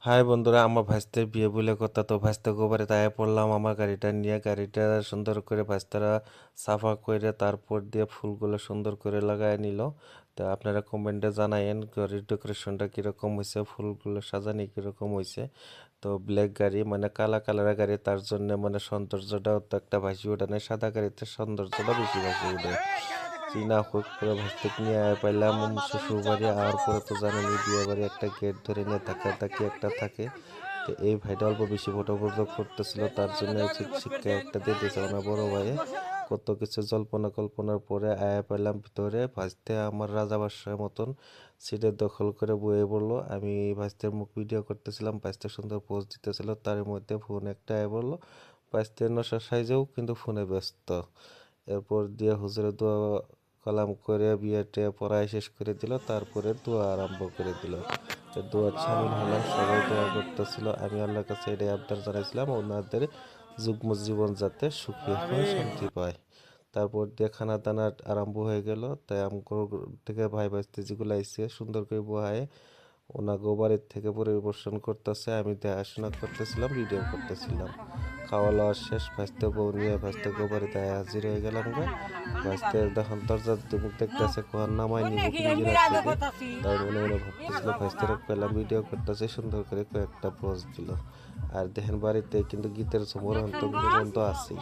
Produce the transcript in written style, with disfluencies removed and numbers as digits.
High বন্ধুরা, আমার ভাইস্তের বিয়ে বলে কথা। তো ভাইস্তে গোবারে তাই পড়লাম আমার গাড়িটা নিয়ে। গাড়িটা সুন্দর করে ভাইস্তারা সাফা করে তারপর দিয়ে ফুলগুলো সুন্দর করে লাগায় নিল। তো আপনারা কমেন্টে জানায়েন গাড়ির ডেকোরেশনটা কীরকম হয়েছে, ফুলগুলো সাজানি কীরকম হয়েছে। তো ব্ল্যাক গাড়ি মানে কালা কালারের গাড়ি, তার জন্য মানে সৌন্দর্যটাও তো একটা ভাসি ওঠে না, সাদা গাড়িতে সৌন্দর্যটা বেশি ভাসি ওঠে। চীনা হোক পুরো ভাস্তিক নিয়ে পাইলাম শ্বশুর বাড়ি। আর পরে তো জানেনই বিয়ে বাড়ি একটা গেট ধরে নিয়ে তাকি একটা থাকে। তো এই ভাইটা অল্প বেশি ফটো করতেছিল, তার জন্য উচিত শিক্ষা একটা দিয়ে দিয়েছে আমার বড় ভাইয়ে। কত কিছু জল্পনা কল্পনার পরে আয়া পেলাম ভিতরে। ভাজতে আমার রাজা বাদশার মতন সিটের দখল করে বয়ে পড়লো। আমি ভাজতের মুখ ভিডিও করতেছিলাম, ভাজতে সুন্দর পোজ দিতেছিল, তার মধ্যে ফোন একটা আয়া বললো। ভাজতে নশা সাইজেও কিন্তু ফোনে ব্যস্ত। এরপর দিয়ে হুজুরের দোয়া কালাম করে বিয়েটা পড়ায় শেষ করে দিল, তারপরে দোয়া আরম্ভ করে দিল। তো দোয়ার সামিল হলাম, সবাই দোয়া করতেছিল। আমি আল্লাহর কাছে এটাই আবদার জানাইছিলাম ওনাদের যুগ্ম জীবন যাতে সুখী হয়, শান্তি পায়। তারপর দিয়ে খানা দানা আরম্ভ হয়ে গেল। তাই আমগো থেকে ভাই ভাইস্তে যেগুলো আইসে সুন্দর করে বহায় ওনাগো বাড়ির থেকে পরিবেশন করতেছে, আমি দেখাশোনা করতেছিলাম, ভিডিও করতেছিলাম। খাওয়া দাওয়া শেষ, ভাইস্তে বউ নিয়ে ভাইস্তে গো বাড়িতে হাজির হয়ে গেলাম গা। ভাইস্তে যখন দরজার মুখ দেখতেছে কোহার নামাই নিব পিঞ্জিরা থেকে, তাই মনে মনে ভাবতেছিল। ভাইস্তের পেলাম ভিডিও করতেছে, সুন্দর করে কয়েকটা পোজ দিল। আর দেখেন বাড়িতে কিন্তু গীতের ঝুমুর অন্তর্গত আছেই।